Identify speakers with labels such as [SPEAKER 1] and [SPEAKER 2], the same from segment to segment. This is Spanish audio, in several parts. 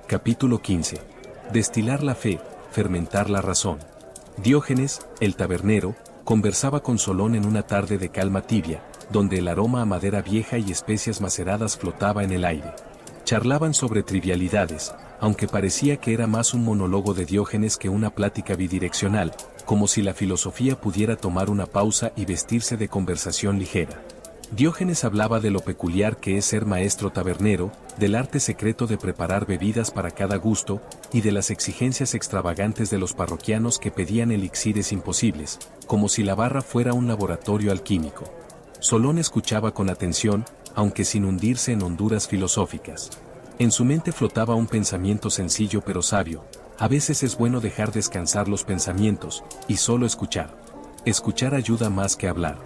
[SPEAKER 1] Capítulo 15. Destilar la fe, fermentar la razón. Diógenes, el tabernero, conversaba con Solón en una tarde de calma tibia, donde el aroma a madera vieja y especias maceradas flotaba en el aire. Charlaban sobre trivialidades, aunque parecía que era más un monólogo de Diógenes que una plática bidireccional, como si la filosofía pudiera tomar una pausa y vestirse de conversación ligera. Diógenes hablaba de lo peculiar que es ser maestro tabernero, del arte secreto de preparar bebidas para cada gusto, y de las exigencias extravagantes de los parroquianos que pedían elixires imposibles, como si la barra fuera un laboratorio alquímico. Solón escuchaba con atención, aunque sin hundirse en honduras filosóficas. En su mente flotaba un pensamiento sencillo pero sabio. A veces es bueno dejar descansar los pensamientos, y solo escuchar. Escuchar ayuda más que hablar.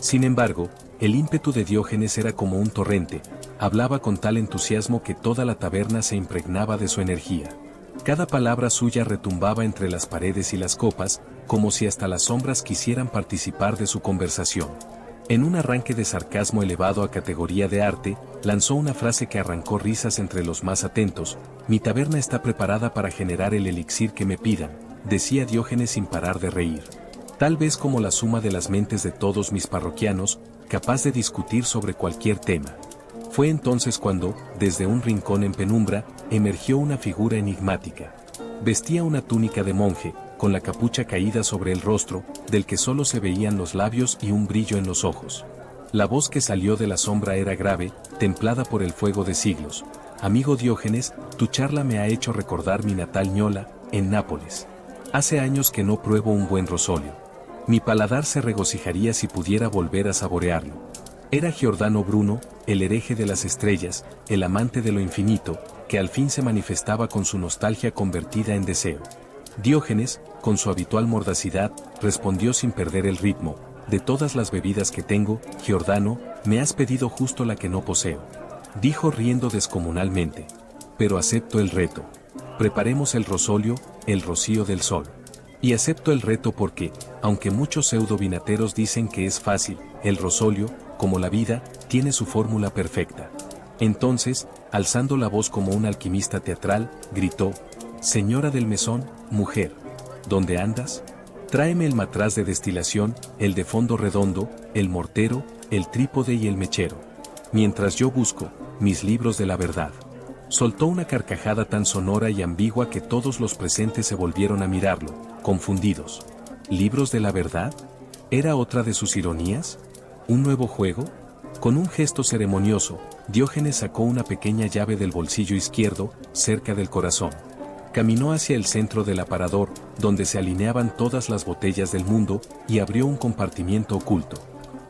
[SPEAKER 1] Sin embargo, el ímpetu de Diógenes era como un torrente, hablaba con tal entusiasmo que toda la taberna se impregnaba de su energía. Cada palabra suya retumbaba entre las paredes y las copas, como si hasta las sombras quisieran participar de su conversación. En un arranque de sarcasmo elevado a categoría de arte, lanzó una frase que arrancó risas entre los más atentos: «Mi taberna está preparada para generar el elixir que me pidan», decía Diógenes sin parar de reír. Tal vez como la suma de las mentes de todos mis parroquianos, capaz de discutir sobre cualquier tema. Fue entonces cuando, desde un rincón en penumbra, emergió una figura enigmática. Vestía una túnica de monje, con la capucha caída sobre el rostro, del que solo se veían los labios y un brillo en los ojos. La voz que salió de la sombra era grave, templada por el fuego de siglos. «Amigo Diógenes, tu charla me ha hecho recordar mi natal Ñola, en Nápoles. Hace años que no pruebo un buen rosolio. Mi paladar se regocijaría si pudiera volver a saborearlo». Era Giordano Bruno, el hereje de las estrellas, el amante de lo infinito, que al fin se manifestaba con su nostalgia convertida en deseo. Diógenes, con su habitual mordacidad, respondió sin perder el ritmo: «De todas las bebidas que tengo, Giordano, me has pedido justo la que no poseo», dijo riendo descomunalmente. «Pero acepto el reto. Preparemos el rosolio, el rocío del sol. Y acepto el reto porque, aunque muchos pseudo-vinateros dicen que es fácil, el rosolio, como la vida, tiene su fórmula perfecta». Entonces, alzando la voz como un alquimista teatral, gritó: «Señora del mesón, mujer, ¿dónde andas? Tráeme el matraz de destilación, el de fondo redondo, el mortero, el trípode y el mechero. Mientras yo busco mis libros de la verdad». Soltó una carcajada tan sonora y ambigua que todos los presentes se volvieron a mirarlo, confundidos. ¿Libros de la verdad? ¿Era otra de sus ironías? ¿Un nuevo juego? Con un gesto ceremonioso, Diógenes sacó una pequeña llave del bolsillo izquierdo, cerca del corazón. Caminó hacia el centro del aparador, donde se alineaban todas las botellas del mundo, y abrió un compartimiento oculto.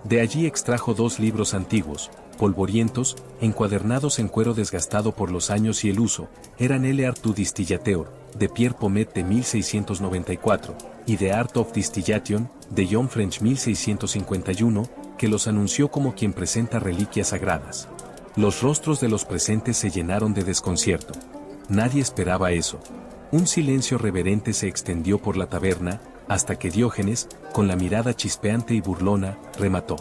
[SPEAKER 1] De allí extrajo 2 libros antiguos, polvorientos, encuadernados en cuero desgastado por los años y el uso. Eran el Art to Distillateur, de Pierre Pommet de 1694, y The Art of Distillation, de John French 1651, que los anunció como quien presenta reliquias sagradas. Los rostros de los presentes se llenaron de desconcierto. Nadie esperaba eso. Un silencio reverente se extendió por la taberna, hasta que Diógenes, con la mirada chispeante y burlona, remató: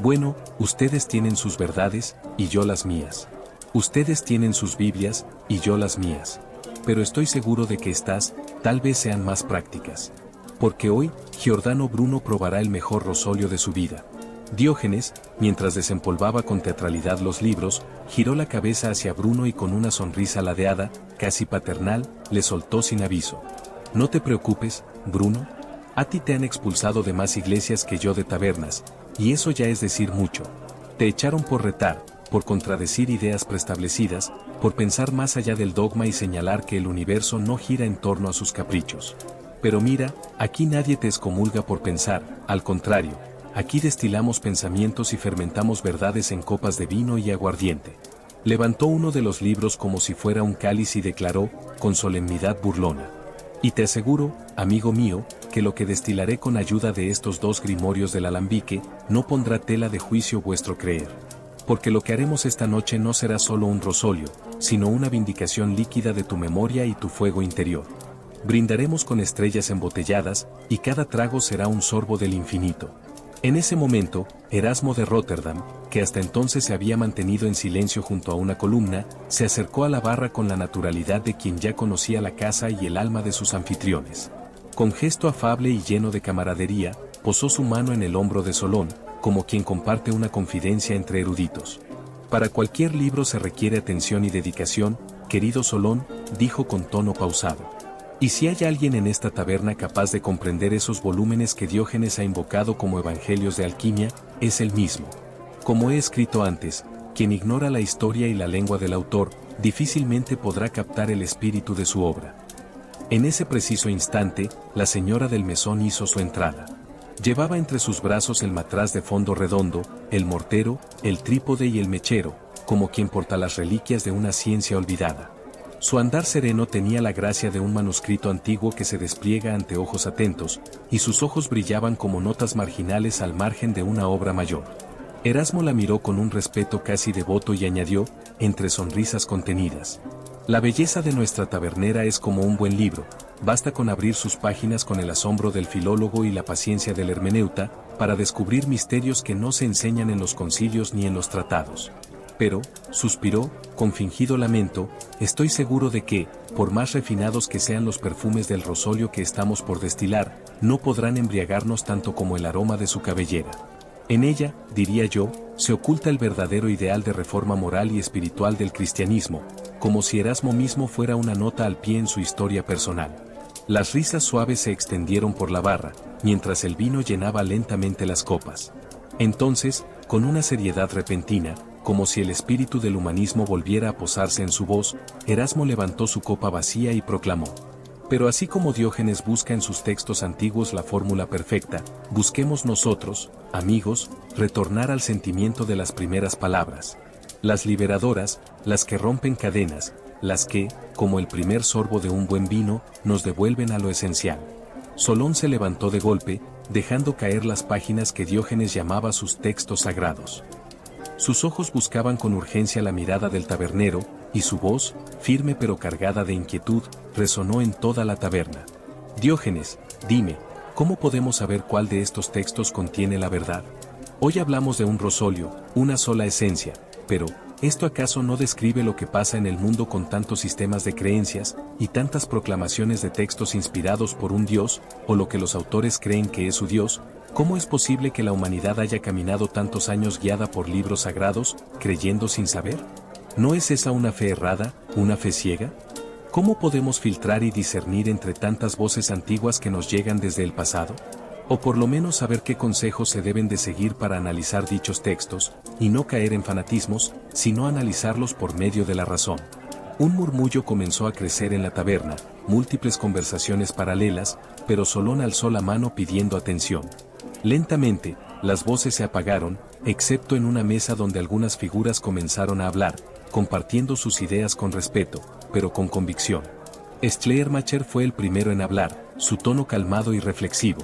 [SPEAKER 1] «Bueno, ustedes tienen sus verdades, y yo las mías. Ustedes tienen sus Biblias, y yo las mías. Pero estoy seguro de que estas, tal vez sean más prácticas. Porque hoy, Giordano Bruno probará el mejor rosolio de su vida». Diógenes, mientras desempolvaba con teatralidad los libros, giró la cabeza hacia Bruno y con una sonrisa ladeada, casi paternal, le soltó sin aviso: «No te preocupes, Bruno. A ti te han expulsado de más iglesias que yo de tabernas, y eso ya es decir mucho. Te echaron por retar, por contradecir ideas preestablecidas, por pensar más allá del dogma y señalar que el universo no gira en torno a sus caprichos. Pero mira, aquí nadie te excomulga por pensar, al contrario, aquí destilamos pensamientos y fermentamos verdades en copas de vino y aguardiente». Levantó uno de los libros como si fuera un cáliz y declaró, con solemnidad burlona: «Y te aseguro, amigo mío, que lo que destilaré con ayuda de estos 2 grimorios del alambique, no pondrá tela de juicio vuestro creer. Porque lo que haremos esta noche no será solo un rosolio, sino una vindicación líquida de tu memoria y tu fuego interior. Brindaremos con estrellas embotelladas, y cada trago será un sorbo del infinito». En ese momento, Erasmo de Róterdam, que hasta entonces se había mantenido en silencio junto a una columna, se acercó a la barra con la naturalidad de quien ya conocía la casa y el alma de sus anfitriones. Con gesto afable y lleno de camaradería, posó su mano en el hombro de Solón, como quien comparte una confidencia entre eruditos. Para cualquier libro se requiere atención y dedicación, querido Solón, dijo con tono pausado. Y si hay alguien en esta taberna capaz de comprender esos volúmenes que Diógenes ha invocado como evangelios de alquimia, es él mismo. Como he escrito antes, quien ignora la historia y la lengua del autor, difícilmente podrá captar el espíritu de su obra. En ese preciso instante, la señora del mesón hizo su entrada. Llevaba entre sus brazos el matraz de fondo redondo, el mortero, el trípode y el mechero, como quien porta las reliquias de una ciencia olvidada. Su andar sereno tenía la gracia de un manuscrito antiguo que se despliega ante ojos atentos, y sus ojos brillaban como notas marginales al margen de una obra mayor. Erasmo la miró con un respeto casi devoto y añadió, entre sonrisas contenidas: la belleza de nuestra tabernera es como un buen libro, basta con abrir sus páginas con el asombro del filólogo y la paciencia del hermeneuta, para descubrir misterios que no se enseñan en los concilios ni en los tratados. Pero, suspiró, con fingido lamento, estoy seguro de que, por más refinados que sean los perfumes del rosolio que estamos por destilar, no podrán embriagarnos tanto como el aroma de su cabellera. En ella, diría yo, se oculta el verdadero ideal de reforma moral y espiritual del cristianismo, como si Erasmo mismo fuera una nota al pie en su historia personal. Las risas suaves se extendieron por la barra, mientras el vino llenaba lentamente las copas. Entonces, con una seriedad repentina, como si el espíritu del humanismo volviera a posarse en su voz, Erasmo levantó su copa vacía y proclamó: pero así como Diógenes busca en sus textos antiguos la fórmula perfecta, busquemos nosotros, amigos, retornar al sentimiento de las primeras palabras. Las liberadoras, las que rompen cadenas, las que, como el primer sorbo de un buen vino, nos devuelven a lo esencial. Solón se levantó de golpe, dejando caer las páginas que Diógenes llamaba sus textos sagrados. Sus ojos buscaban con urgencia la mirada del tabernero, y su voz, firme pero cargada de inquietud, resonó en toda la taberna. Diógenes, dime, ¿cómo podemos saber cuál de estos textos contiene la verdad? Hoy hablamos de un rosolio, una sola esencia, pero, ¿esto acaso no describe lo que pasa en el mundo con tantos sistemas de creencias, y tantas proclamaciones de textos inspirados por un Dios, o lo que los autores creen que es su Dios? ¿Cómo es posible que la humanidad haya caminado tantos años guiada por libros sagrados, creyendo sin saber? ¿No es esa una fe errada, una fe ciega? ¿Cómo podemos filtrar y discernir entre tantas voces antiguas que nos llegan desde el pasado? O por lo menos saber qué consejos se deben de seguir para analizar dichos textos, y no caer en fanatismos, sino analizarlos por medio de la razón. Un murmullo comenzó a crecer en la taberna, múltiples conversaciones paralelas, pero Solón alzó la mano pidiendo atención. Lentamente, las voces se apagaron, excepto en una mesa donde algunas figuras comenzaron a hablar, compartiendo sus ideas con respeto, pero con convicción. Schleiermacher fue el primero en hablar, su tono calmado y reflexivo.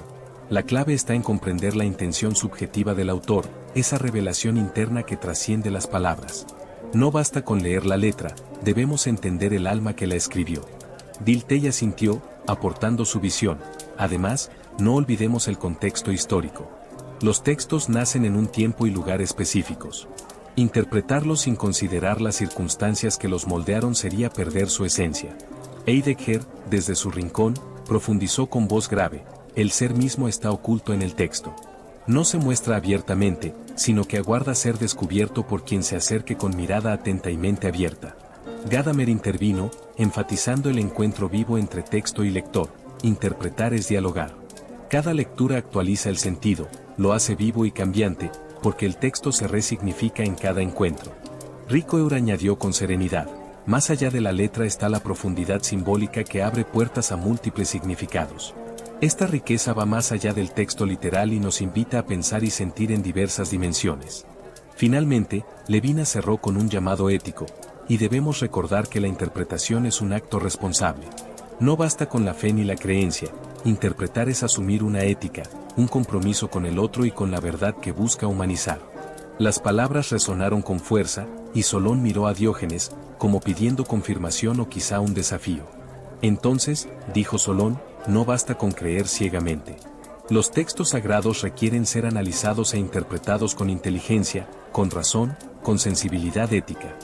[SPEAKER 1] La clave está en comprender la intención subjetiva del autor, esa revelación interna que trasciende las palabras. No basta con leer la letra, debemos entender el alma que la escribió. Dilthey asintió, aportando su visión. Además, no olvidemos el contexto histórico. Los textos nacen en un tiempo y lugar específicos. Interpretarlos sin considerar las circunstancias que los moldearon sería perder su esencia. Heidegger, desde su rincón, profundizó con voz grave: el ser mismo está oculto en el texto. No se muestra abiertamente, sino que aguarda ser descubierto por quien se acerque con mirada atenta y mente abierta. Gadamer intervino, enfatizando el encuentro vivo entre texto y lector. Interpretar es dialogar. Cada lectura actualiza el sentido, lo hace vivo y cambiante, porque el texto se resignifica en cada encuentro. Ricoeur añadió con serenidad: más allá de la letra está la profundidad simbólica que abre puertas a múltiples significados. Esta riqueza va más allá del texto literal y nos invita a pensar y sentir en diversas dimensiones. Finalmente, Levinas cerró con un llamado ético, y debemos recordar que la interpretación es un acto responsable. No basta con la fe ni la creencia, interpretar es asumir una ética, un compromiso con el otro y con la verdad que busca humanizar. Las palabras resonaron con fuerza, y Solón miró a Diógenes, como pidiendo confirmación o quizá un desafío. Entonces, dijo Solón, no basta con creer ciegamente. Los textos sagrados requieren ser analizados e interpretados con inteligencia, con razón, con sensibilidad ética.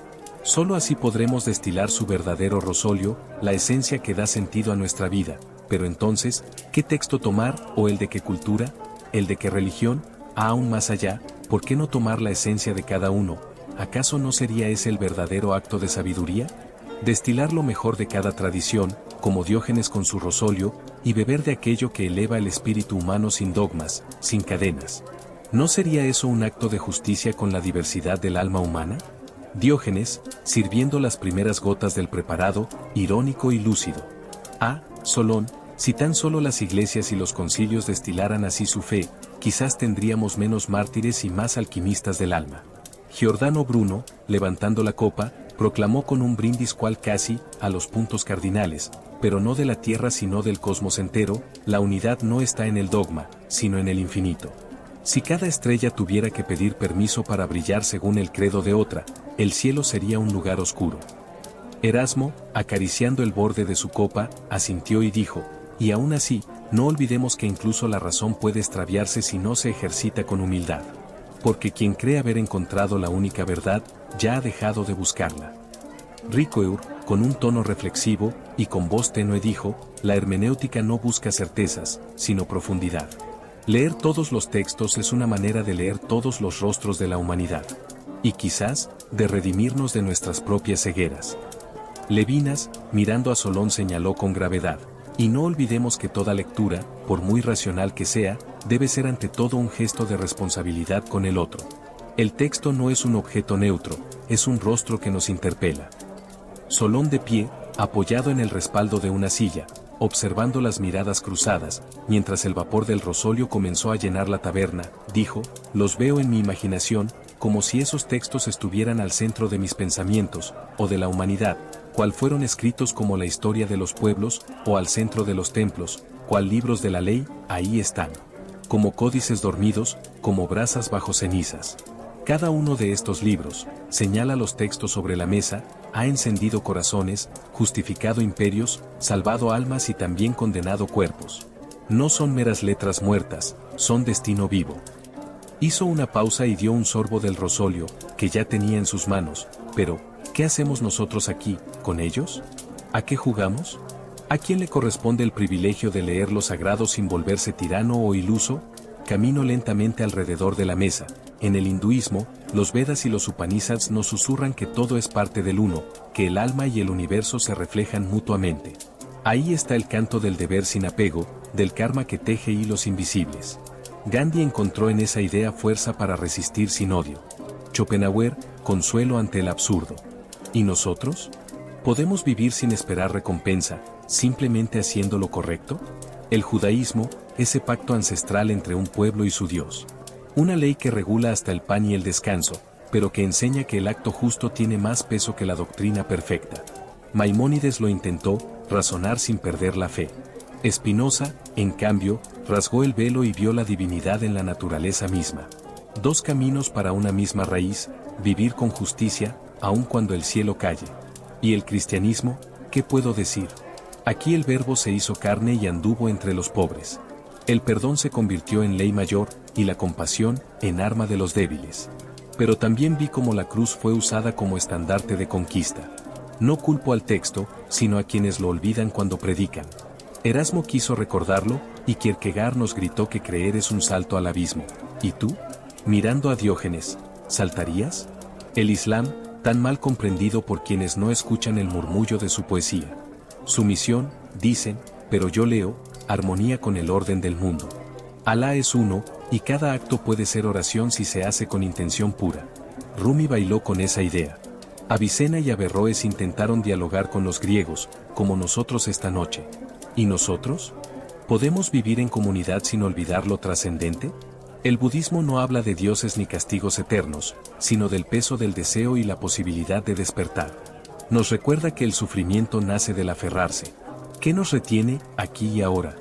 [SPEAKER 1] Solo así podremos destilar su verdadero rosolio, la esencia que da sentido a nuestra vida. Pero entonces, ¿qué texto tomar, o el de qué cultura, el de qué religión? Aún más allá, ¿por qué no tomar la esencia de cada uno? ¿Acaso no sería ese el verdadero acto de sabiduría? Destilar lo mejor de cada tradición, como Diógenes con su rosolio, y beber de aquello que eleva el espíritu humano sin dogmas, sin cadenas. ¿No sería eso un acto de justicia con la diversidad del alma humana? Diógenes, sirviendo las primeras gotas del preparado, irónico y lúcido. Solón, si tan solo las iglesias y los concilios destilaran así su fe, quizás tendríamos menos mártires y más alquimistas del alma. Giordano Bruno, levantando la copa, proclamó con un brindis cual casi, a los puntos cardinales, pero no de la tierra sino del cosmos entero, la unidad no está en el dogma, sino en el infinito. Si cada estrella tuviera que pedir permiso para brillar según el credo de otra, el cielo sería un lugar oscuro. Erasmo, acariciando el borde de su copa, asintió y dijo, y aún así, no olvidemos que incluso la razón puede extraviarse si no se ejercita con humildad. Porque quien cree haber encontrado la única verdad, ya ha dejado de buscarla. Ricoeur, con un tono reflexivo, y con voz tenue dijo, la hermenéutica no busca certezas, sino profundidad. Leer todos los textos es una manera de leer todos los rostros de la humanidad. Y quizás, de redimirnos de nuestras propias cegueras. Levinas, mirando a Solón señaló con gravedad, y no olvidemos que toda lectura, por muy racional que sea, debe ser ante todo un gesto de responsabilidad con el otro. El texto no es un objeto neutro, es un rostro que nos interpela. Solón de pie, apoyado en el respaldo de una silla, observando las miradas cruzadas, mientras el vapor del rosolio comenzó a llenar la taberna, dijo, los veo en mi imaginación, como si esos textos estuvieran al centro de mis pensamientos, o de la humanidad, cual fueron escritos como la historia de los pueblos, o al centro de los templos, cual libros de la ley, ahí están. Como códices dormidos, como brasas bajo cenizas. Cada uno de estos libros, señala los textos sobre la mesa, ha encendido corazones, justificado imperios, salvado almas y también condenado cuerpos. No son meras letras muertas, son destino vivo. Hizo una pausa y dio un sorbo del rosolio, que ya tenía en sus manos, pero, ¿qué hacemos nosotros aquí, con ellos? ¿A qué jugamos? ¿A quién le corresponde el privilegio de leer lo sagrado sin volverse tirano o iluso? Camino lentamente alrededor de la mesa. En el hinduismo, los Vedas y los Upanishads nos susurran que todo es parte del uno, que el alma y el universo se reflejan mutuamente. Ahí está el canto del deber sin apego, del karma que teje hilos invisibles. Gandhi encontró en esa idea fuerza para resistir sin odio. Schopenhauer, consuelo ante el absurdo. ¿Y nosotros? ¿Podemos vivir sin esperar recompensa, simplemente haciendo lo correcto? El judaísmo, ese pacto ancestral entre un pueblo y su Dios. Una ley que regula hasta el pan y el descanso, pero que enseña que el acto justo tiene más peso que la doctrina perfecta. Maimónides lo intentó, razonar sin perder la fe. Spinoza, en cambio, rasgó el velo y vio la divinidad en la naturaleza misma. Dos caminos para una misma raíz, vivir con justicia, aun cuando el cielo calle. ¿Y el cristianismo? ¿Qué puedo decir? Aquí el verbo se hizo carne y anduvo entre los pobres. El perdón se convirtió en ley mayor, y la compasión, en arma de los débiles. Pero también vi cómo la cruz fue usada como estandarte de conquista. No culpo al texto, sino a quienes lo olvidan cuando predican. Erasmo quiso recordarlo, y Kierkegaard nos gritó que creer es un salto al abismo. ¿Y tú? Mirando a Diógenes, ¿saltarías? El Islam, tan mal comprendido por quienes no escuchan el murmullo de su poesía. Su misión, dicen, pero yo leo, armonía con el orden del mundo. Alá es uno, y cada acto puede ser oración si se hace con intención pura. Rumi bailó con esa idea. Avicena y Averroes intentaron dialogar con los griegos, como nosotros esta noche. ¿Y nosotros? ¿Podemos vivir en comunidad sin olvidar lo trascendente? El budismo no habla de dioses ni castigos eternos, sino del peso del deseo y la posibilidad de despertar. Nos recuerda que el sufrimiento nace del aferrarse. ¿Qué nos retiene, aquí y ahora?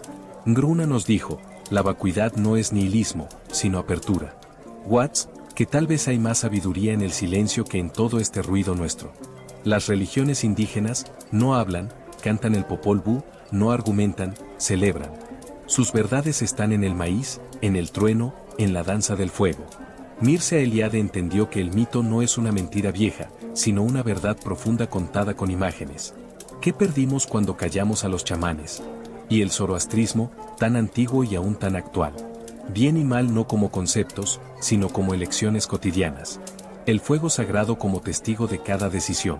[SPEAKER 1] Gruna nos dijo, la vacuidad no es nihilismo, sino apertura. Watts, que tal vez hay más sabiduría en el silencio que en todo este ruido nuestro. Las religiones indígenas, no hablan, cantan el Popol Vuh, no argumentan, celebran. Sus verdades están en el maíz, en el trueno, en la danza del fuego. Mircea Eliade entendió que el mito no es una mentira vieja, sino una verdad profunda contada con imágenes. ¿Qué perdimos cuando callamos a los chamanes? Y el zoroastrismo, tan antiguo y aún tan actual. Bien y mal no como conceptos, sino como elecciones cotidianas. El fuego sagrado como testigo de cada decisión.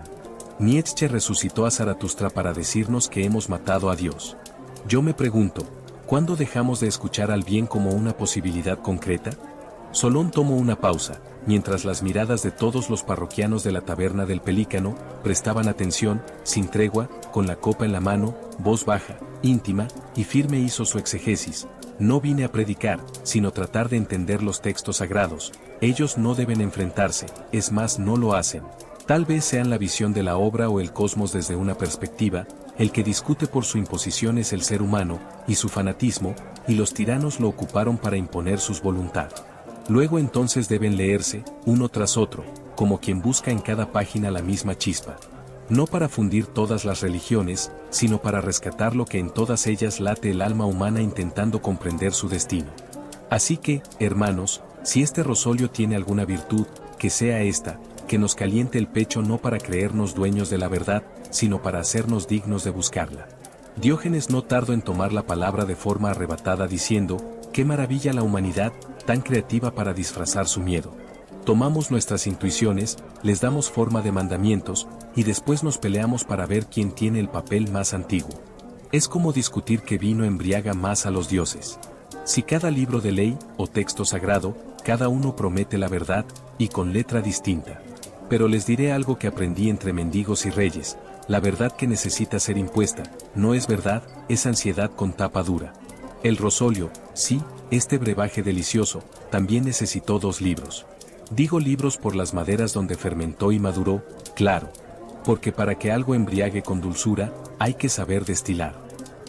[SPEAKER 1] Nietzsche resucitó a Zaratustra para decirnos que hemos matado a Dios. Yo me pregunto, ¿cuándo dejamos de escuchar al bien como una posibilidad concreta? Solón tomó una pausa, mientras las miradas de todos los parroquianos de la taberna del Pelícano prestaban atención, sin tregua, con la copa en la mano, voz baja, íntima y firme hizo su exegesis. No vine a predicar, sino tratar de entender los textos sagrados. Ellos no deben enfrentarse, es más, no lo hacen. Tal vez sean la visión de la obra o el cosmos desde una perspectiva. El que discute por su imposición es el ser humano, y su fanatismo, y los tiranos lo ocuparon para imponer sus voluntad. Luego entonces deben leerse, uno tras otro, como quien busca en cada página la misma chispa. No para fundir todas las religiones, sino para rescatar lo que en todas ellas late el alma humana intentando comprender su destino. Así que, hermanos, si este rosolio tiene alguna virtud, que sea esta, que nos caliente el pecho no para creernos dueños de la verdad, sino para hacernos dignos de buscarla. Diógenes no tardó en tomar la palabra de forma arrebatada diciendo, ¡qué maravilla la humanidad, tan creativa para disfrazar su miedo! Tomamos nuestras intuiciones, les damos forma de mandamientos, y después nos peleamos para ver quién tiene el papel más antiguo. Es como discutir qué vino embriaga más a los dioses. Si cada libro de ley, o texto sagrado, cada uno promete la verdad, y con letra distinta. Pero les diré algo que aprendí entre mendigos y reyes, la verdad que necesita ser impuesta, no es verdad, es ansiedad con tapa dura. El rosolio, sí, este brebaje delicioso, también necesitó 2 libros. Digo libros por las maderas donde fermentó y maduró, claro. Porque para que algo embriague con dulzura, hay que saber destilar.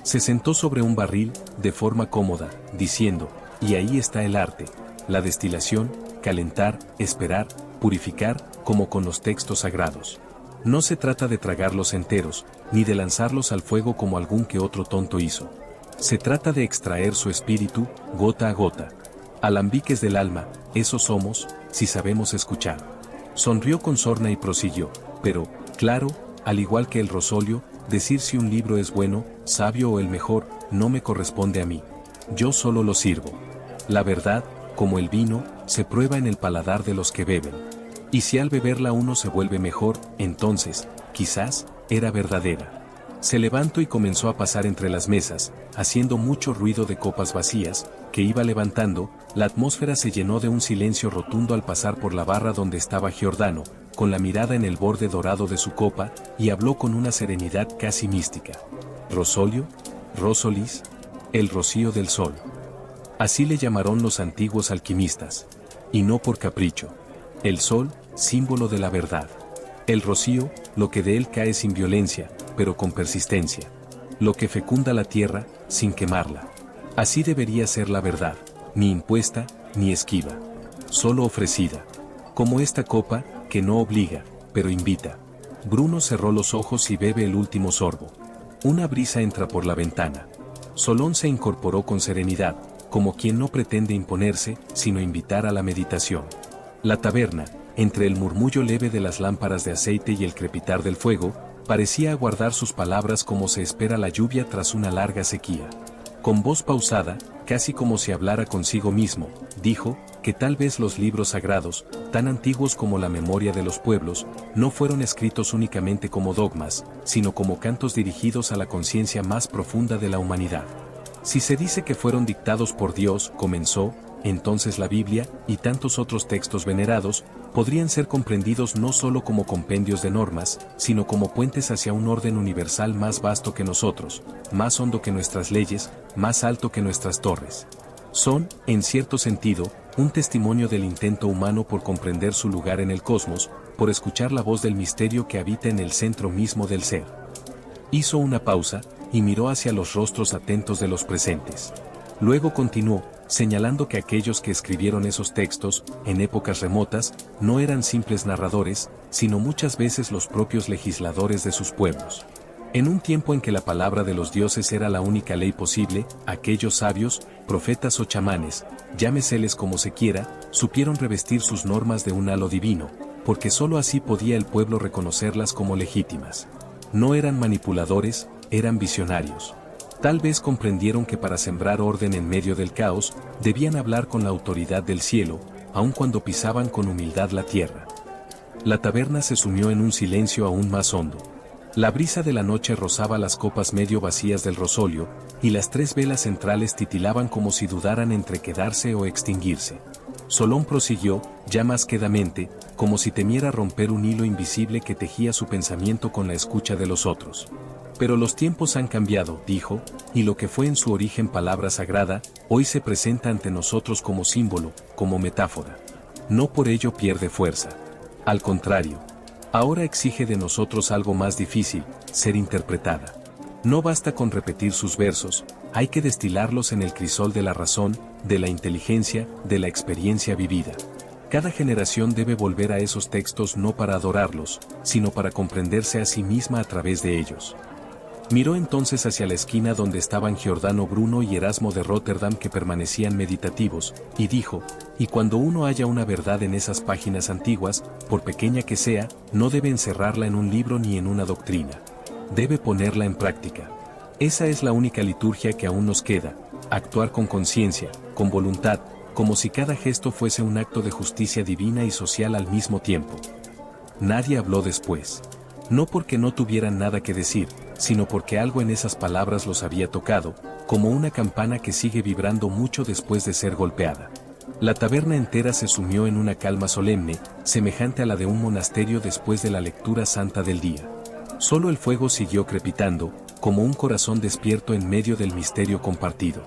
[SPEAKER 1] Se sentó sobre un barril, de forma cómoda, diciendo, y ahí está el arte, la destilación, calentar, esperar, purificar, como con los textos sagrados. No se trata de tragarlos enteros, ni de lanzarlos al fuego como algún que otro tonto hizo. Se trata de extraer su espíritu, gota a gota. Alambiques del alma, eso somos, si sabemos escuchar. Sonrió con sorna y prosiguió, pero, claro, al igual que el rosolio, decir si un libro es bueno, sabio o el mejor, no me corresponde a mí. Yo solo lo sirvo. La verdad, como el vino, se prueba en el paladar de los que beben. Y si al beberla uno se vuelve mejor, entonces, quizás, era verdadera. Se levantó y comenzó a pasar entre las mesas, haciendo mucho ruido de copas vacías, que iba levantando. La atmósfera se llenó de un silencio rotundo al pasar por la barra donde estaba Giordano, con la mirada en el borde dorado de su copa, y habló con una serenidad casi mística. ¿Rosolio? ¿Rosolis? El rocío del sol. Así le llamaron los antiguos alquimistas. Y no por capricho. El sol, símbolo de la verdad. El rocío, lo que de él cae sin violencia, pero con persistencia. Lo que fecunda la tierra, sin quemarla. Así debería ser la verdad, ni impuesta, ni esquiva. Solo ofrecida. Como esta copa, que no obliga, pero invita. Bruno cerró los ojos y bebe el último sorbo. Una brisa entra por la ventana. Solón se incorporó con serenidad, como quien no pretende imponerse, sino invitar a la meditación. La taberna, entre el murmullo leve de las lámparas de aceite y el crepitar del fuego, parecía aguardar sus palabras como se espera la lluvia tras una larga sequía. Con voz pausada, casi como si hablara consigo mismo, dijo, que tal vez los libros sagrados, tan antiguos como la memoria de los pueblos, no fueron escritos únicamente como dogmas, sino como cantos dirigidos a la conciencia más profunda de la humanidad. Si se dice que fueron dictados por Dios, comenzó, entonces la Biblia, y tantos otros textos venerados, podrían ser comprendidos no solo como compendios de normas, sino como puentes hacia un orden universal más vasto que nosotros, más hondo que nuestras leyes, más alto que nuestras torres. Son, en cierto sentido, un testimonio del intento humano por comprender su lugar en el cosmos, por escuchar la voz del misterio que habita en el centro mismo del ser. Hizo una pausa, y miró hacia los rostros atentos de los presentes. Luego continuó, señalando que aquellos que escribieron esos textos, en épocas remotas, no eran simples narradores, sino muchas veces los propios legisladores de sus pueblos. En un tiempo en que la palabra de los dioses era la única ley posible, aquellos sabios, profetas o chamanes, llámeseles como se quiera, supieron revestir sus normas de un halo divino, porque sólo así podía el pueblo reconocerlas como legítimas. No eran manipuladores, eran visionarios. Tal vez comprendieron que para sembrar orden en medio del caos, debían hablar con la autoridad del cielo, aun cuando pisaban con humildad la tierra. La taberna se sumió en un silencio aún más hondo. La brisa de la noche rozaba las copas medio vacías del rosolio, y las 3 velas centrales titilaban como si dudaran entre quedarse o extinguirse. Solón prosiguió, ya más quedamente, como si temiera romper un hilo invisible que tejía su pensamiento con la escucha de los otros. Pero los tiempos han cambiado, dijo, y lo que fue en su origen palabra sagrada, hoy se presenta ante nosotros como símbolo, como metáfora. No por ello pierde fuerza. Al contrario, ahora exige de nosotros algo más difícil, ser interpretada. No basta con repetir sus versos, hay que destilarlos en el crisol de la razón, de la inteligencia, de la experiencia vivida. Cada generación debe volver a esos textos no para adorarlos, sino para comprenderse a sí misma a través de ellos. Miró entonces hacia la esquina donde estaban Giordano Bruno y Erasmo de Rotterdam que permanecían meditativos, y dijo, y cuando uno haya una verdad en esas páginas antiguas, por pequeña que sea, no debe encerrarla en un libro ni en una doctrina. Debe ponerla en práctica. Esa es la única liturgia que aún nos queda, actuar con conciencia, con voluntad, como si cada gesto fuese un acto de justicia divina y social al mismo tiempo. Nadie habló después. No porque no tuvieran nada que decir, sino porque algo en esas palabras los había tocado, como una campana que sigue vibrando mucho después de ser golpeada. La taberna entera se sumió en una calma solemne, semejante a la de un monasterio después de la lectura santa del día. Solo el fuego siguió crepitando, como un corazón despierto en medio del misterio compartido.